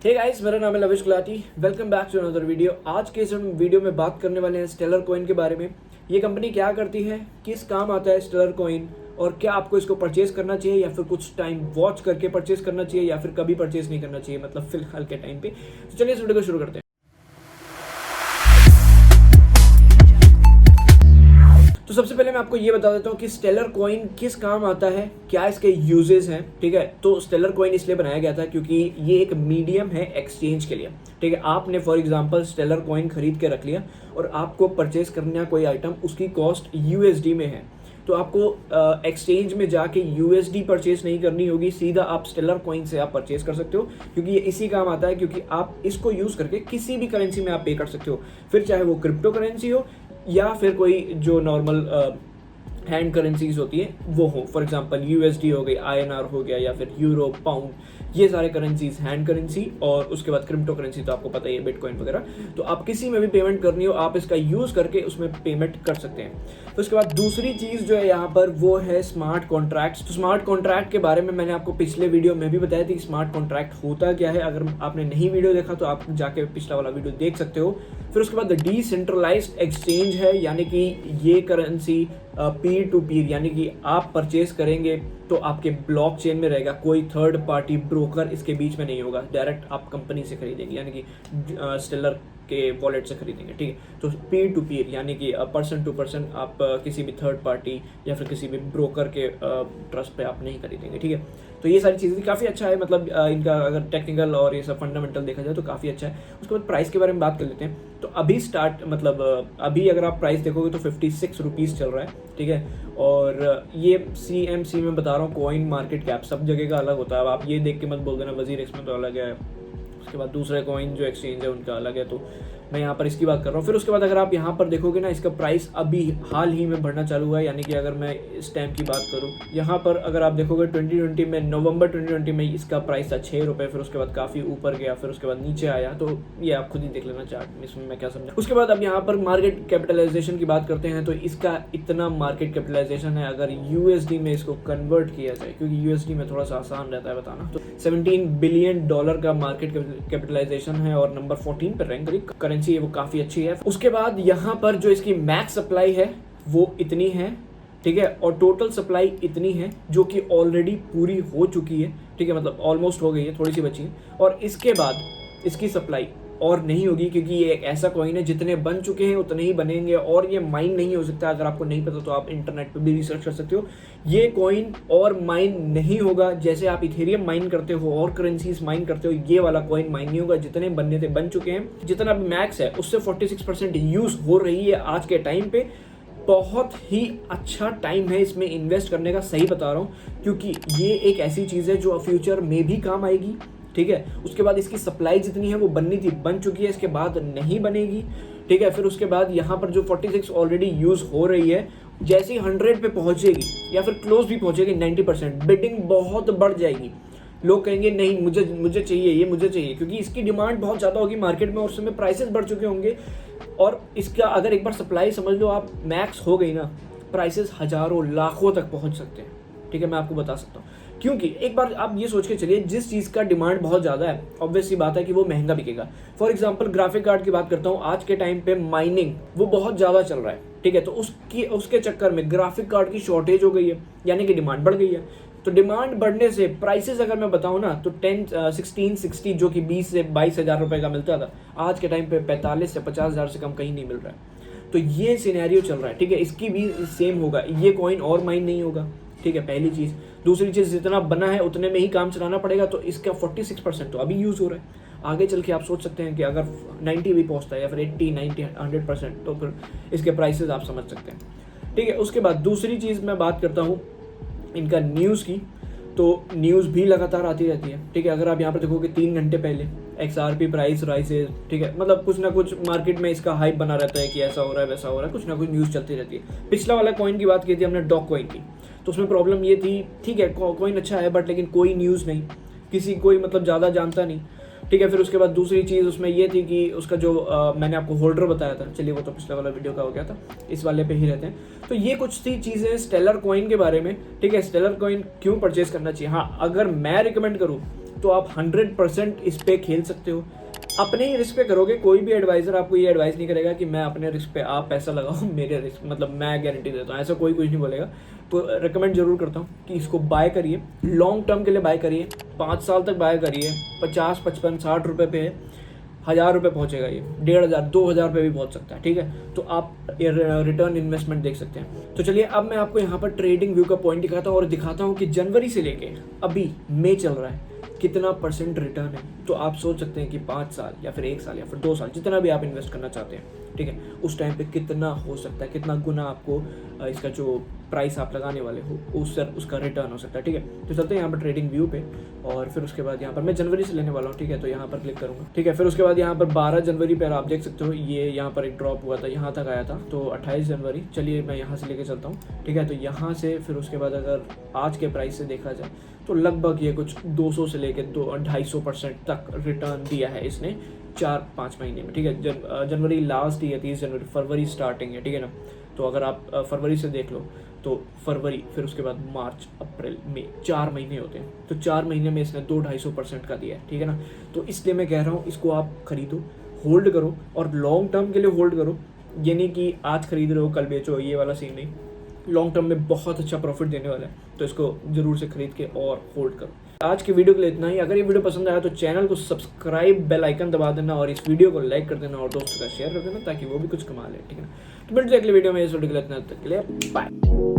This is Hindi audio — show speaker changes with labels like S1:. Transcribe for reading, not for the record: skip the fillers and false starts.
S1: हे गाइस, मेरा नाम है Lavish Gulati. Welcome back to another video. आज के इस वीडियो में बात करने वाले हैं स्टेलर कॉइन के बारे में। ये कंपनी क्या करती है, किस काम आता है स्टेलर कॉइन, और क्या आपको इसको परचेज करना चाहिए या फिर कुछ टाइम वॉच करके परचेज करना चाहिए या फिर कभी परचेज नहीं करना चाहिए, मतलब फिलहाल के टाइम पे। तो चलिए इस वीडियो को शुरू करते हैं। तो सबसे पहले मैं आपको ये बता देता हूँ कि स्टेलर कॉइन किस काम आता है, क्या इसके यूजेस हैं। ठीक है, तो स्टेलर कॉइन इसलिए बनाया गया था क्योंकि ये एक मीडियम है एक्सचेंज के लिए। ठीक है, आपने फॉर एग्जांपल स्टेलर कॉइन खरीद के रख लिया और आपको परचेज करना कोई आइटम, उसकी कॉस्ट यूएसडी में है, तो आपको एक्सचेंज में जाके यूएसडी परचेज नहीं करनी होगी, सीधा आप स्टेलर कॉइन से आप परचेज कर सकते हो, क्योंकि ये इसी काम आता है। क्योंकि आप इसको यूज़ करके किसी भी करेंसी में आप पे कर सकते हो, फिर चाहे वो क्रिप्टो करेंसी हो या फिर कोई जो नॉर्मल हैंड करेंसीज होती है वो हो। फॉर एग्जांपल यूएसडी हो गई, आईएनआर हो गया, या फिर यूरो, पाउंड, ये सारे करेंसीज हैंड करेंसी। और उसके बाद क्रिप्टो करेंसी तो आपको पता ही है, बिटकॉइन वगैरह। तो आप किसी में भी पेमेंट करनी हो, आप इसका यूज़ करके उसमें पेमेंट कर सकते हैं। तो उसके बाद दूसरी चीज़ जो है यहाँ पर वो है स्मार्ट कॉन्ट्रैक्ट्स। तो स्मार्ट कॉन्ट्रैक्ट के बारे में मैंने आपको पिछले वीडियो में भी बताया था कि स्मार्ट कॉन्ट्रैक्ट होता क्या है। अगर आपने नहीं वीडियो देखा तो आप जाके पिछला वाला वीडियो देख सकते हो। फिर उसके बाद डिसेंट्रलाइज्ड एक्सचेंज है, यानी कि ये करेंसी पीयर टू पीयर, यानी कि आप परचेज करेंगे तो आपके ब्लॉकचेन में रहेगा, कोई थर्ड पार्टी ब्रोकर इसके बीच में नहीं होगा, डायरेक्ट आप कंपनी से खरीदेंगे, यानी कि स्टेलर के वॉलेट से खरीदेंगे। ठीक है, तो पीयर टू पीयर यानी कि पर्सन टू पर्सन, आप किसी भी थर्ड पार्टी या फिर किसी भी ब्रोकर के ट्रस्ट पे आप नहीं खरीदेंगे। ठीक है, तो ये सारी चीज़ें काफ़ी अच्छा है, मतलब इनका अगर टेक्निकल और ये सब फंडामेंटल देखा जाए तो काफ़ी अच्छा है। उसके बाद प्राइस के बारे में बात कर लेते हैं। तो अभी अभी अगर आप प्राइस देखोगे तो 56 रुपीज़ चल रहा है। ठीक है, और ये CMC में बता रहा हूँ, कॉइन मार्केट कैप, सब जगह का अलग होता है। अब आप ये देख के मत बोल देना वजीर एक्स में तो अलग है, उसके बाद दूसरे कॉइन जो एक्सचेंज है उनका अलग है, तो मैं यहाँ पर इसकी बात कर रहा हूँ। फिर उसके बाद अगर आप यहाँ पर देखोगे ना, इसका प्राइस अभी हाल ही में बढ़ना चालू हुआ है। यानी कि अगर मैं इस टाइम की बात करूँ, यहाँ पर अगर आप देखोगे 2020 में, नवंबर 2020 में इसका प्राइस था 6 रुपये, फिर उसके बाद काफ़ी ऊपर गया, फिर उसके बाद नीचे आया। तो ये आप खुद ही देख लेना चार्ट में, इसमें मैं क्या समझा। उसके बाद अब यहाँ पर मार्केट कैपिटलाइजेशन की बात करते हैं, तो इसका इतना मार्केट कैपिटलाइजेशन है, अगर यूएसडी में इसको कन्वर्ट किया जाए, क्योंकि यूएसडी में थोड़ा सा आसान रहता है बताना, तो $17 बिलियन का मार्केट कैपिटलाइजेशन है और नंबर 14 पर रैंक करी करेंसी है, वो काफ़ी अच्छी है। उसके बाद यहाँ पर जो इसकी मैक्स सप्लाई है वो इतनी है। ठीक है, और टोटल सप्लाई इतनी है जो कि ऑलरेडी पूरी हो चुकी है। ठीक है, मतलब ऑलमोस्ट हो गई है, थोड़ी सी बची है, और इसके बाद इसकी सप्लाई और नहीं होगी, क्योंकि ये एक ऐसा कॉइन है जितने बन चुके हैं उतने ही बनेंगे, और ये माइन नहीं हो सकता। अगर आपको नहीं पता तो आप इंटरनेट पे भी रिसर्च कर सकते हो। ये कॉइन और माइन नहीं होगा, जैसे आप इथेरियम माइन करते हो और करेंसीज माइन करते हो, ये वाला कॉइन माइन नहीं होगा। जितने बनने थे बन चुके हैं, जितना भी मैक्स है उससे 46% यूज हो रही है आज के टाइम पे। बहुत ही अच्छा टाइम है इसमें इन्वेस्ट करने का, सही बता रहा हूँ, क्योंकि ये एक ऐसी चीज़ है जो फ्यूचर में भी काम आएगी। ठीक है, उसके बाद इसकी सप्लाई जितनी है वो बननी थी, बन चुकी है, इसके बाद नहीं बनेगी। ठीक है, फिर उसके बाद यहाँ पर जो 46 ऑलरेडी यूज़ हो रही है, जैसे ही 100 पे पहुँचेगी या फिर क्लोज भी पहुँचेगी 90%, बिडिंग बहुत बढ़ जाएगी। लोग कहेंगे नहीं, मुझे चाहिए, ये मुझे चाहिए, क्योंकि इसकी डिमांड बहुत ज़्यादा होगी मार्केट में और उस समय प्राइसेस बढ़ चुके होंगे। और इसका अगर एक बार सप्लाई समझ लो आप मैक्स हो गई ना, प्राइसेस हज़ारों लाखों तक पहुँच सकते हैं। ठीक है, मैं आपको बता सकता हूँ, क्योंकि एक बार आप ये सोच के चलिए, जिस चीज़ का डिमांड बहुत ज़्यादा है, ऑब्वियस सी बात है कि वो महंगा बिकेगा। फॉर एग्जांपल ग्राफिक कार्ड की बात करता हूँ, आज के टाइम पे माइनिंग वो बहुत ज़्यादा चल रहा है। ठीक है, तो उसके चक्कर में ग्राफिक कार्ड की शॉर्टेज हो गई है, यानी कि डिमांड बढ़ गई है। तो डिमांड बढ़ने से प्राइसेस अगर मैं बताऊँ ना, तो 1660 जो कि 20 से 22 हज़ार रुपये का मिलता था, आज के टाइम पे 45 से 50 हज़ार से कम कहीं नहीं मिल रहा है। तो ये सिनेरियो चल रहा है। ठीक है, इसकी भी सेम होगा, ये कॉइन और माइन नहीं होगा। ठीक है, पहली चीज़। दूसरी चीज़, जितना बना है उतने में ही काम चलाना पड़ेगा, तो इसका 46% तो अभी यूज़ हो रहा है। आगे चल के आप सोच सकते हैं कि अगर 90 भी पहुंचता है या फिर 80, 90, 100%, तो फिर इसके प्राइसेस आप समझ सकते हैं। ठीक है, उसके बाद दूसरी चीज़ मैं बात करता हूँ इनका न्यूज़ की, तो न्यूज़ भी लगातार आती रहती है। ठीक है, अगर आप यहाँ पर देखोगे 3 घंटे पहले XRP प्राइस राइजेज, ठीक है, मतलब कुछ ना कुछ मार्केट में इसका हाइप बना रहता है कि ऐसा हो रहा है वैसा हो रहा है, कुछ ना कुछ न्यूज़ चलती रहती है। पिछला वाला कॉइन की बात की थी हमने, डॉग कॉइन की, तो उसमें प्रॉब्लम ये थी, ठीक है कॉइन अच्छा है बट लेकिन कोई न्यूज़ नहीं, कोई मतलब ज़्यादा जानता नहीं। ठीक है, फिर उसके बाद दूसरी चीज़ उसमें ये थी कि उसका जो मैंने आपको होल्डर बताया था, चलिए वो तो पिछले वाला वीडियो का हो गया था, इस वाले पे ही रहते हैं। तो ये कुछ थी चीज़ें स्टेलर कॉइन के बारे में। ठीक है, स्टेलर कॉइन क्यों परचेज करना चाहिए। हाँ, अगर मैं रिकमेंड करूँ तो आप 100% इस पे खेल सकते हो। अपने ही रिस्क पे करोगे, कोई भी एडवाइजर आपको ये एडवाइस नहीं करेगा कि मैं अपने रिस्क पे आप पैसा लगाओ, मेरे रिस्क मतलब मैं गारंटी देता हूँ, ऐसा कोई कुछ नहीं बोलेगा। तो रिकमेंड जरूर करता हूँ कि इसको बाय करिए, लॉन्ग टर्म के लिए बाय करिए, 5 साल तक बाय करिए। 50, 55, 60 रुपये पे 1000 रुपये पहुँचेगा ये, 1500, 2000 रुपये भी पहुँच सकता है, ठीक है। तो आप रिटर्न इन्वेस्टमेंट देख सकते हैं। तो चलिए अब मैं आपको यहाँ पर ट्रेडिंग व्यू का पॉइंट दिखाता हूँ और दिखाता हूँ कि जनवरी से लेके अभी मई चल रहा है कितना % रिटर्न है। तो आप सोच सकते हैं कि 5 साल या फिर 1 साल या फिर 2 साल, जितना भी आप इन्वेस्ट करना चाहते हैं, ठीक है, उस टाइम पे कितना हो सकता है, कितना गुना आपको इसका जो प्राइस आप लगाने वाले हो उसका रिटर्न हो सकता है, ठीक है। तो चलते हैं यहाँ पर ट्रेडिंग व्यू पे और फिर उसके बाद यहाँ पर मैं जनवरी से लेने वाला हूँ, ठीक है। तो यहाँ पर क्लिक करूँगा, ठीक है। फिर उसके बाद यहाँ पर 12 जनवरी पर आप देख सकते हो ये यहाँ पर एक ड्रॉप हुआ था, यहाँ तक आया था। तो 28 जनवरी, चलिए मैं यहाँ से लेके चलता हूँ, ठीक है। तो यहाँ से फिर उसके बाद अगर आज के प्राइस से देखा जाए तो लगभग ये कुछ 200 से लेकर 250% तक रिटर्न दिया है इसने 4-5 महीने में, ठीक है। जनवरी लास्ट ही है, 30 जनवरी, फरवरी स्टार्टिंग है, ठीक है ना। तो अगर आप फरवरी से देख लो तो फरवरी, फिर उसके बाद मार्च, अप्रैल, मई, 4 महीने होते हैं। तो 4 महीने में इसने 2-250% का दिया है, ठीक है ना। तो इसलिए मैं कह रहा हूँ इसको आप खरीदो, होल्ड करो और लॉन्ग टर्म के लिए होल्ड करो। ये नहीं कि आज खरीद रहे हो कल बेचो, ये वाला सीन नहीं। लॉन्ग टर्म में बहुत अच्छा प्रॉफिट देने वाला है, तो इसको जरूर से खरीद के और होल्ड करो। आज की वीडियो के लिए इतना ही। अगर ये वीडियो पसंद आया तो चैनल को सब्सक्राइब, बेल आइकन दबा देना और इस वीडियो को लाइक कर देना और दोस्तों का शेयर कर देना ताकि वो भी कुछ कमा ले, ठीक है ना। तो मिलते हैं अगले वीडियो में, इस वीडियो के लिए इतना तक के लिए बाय।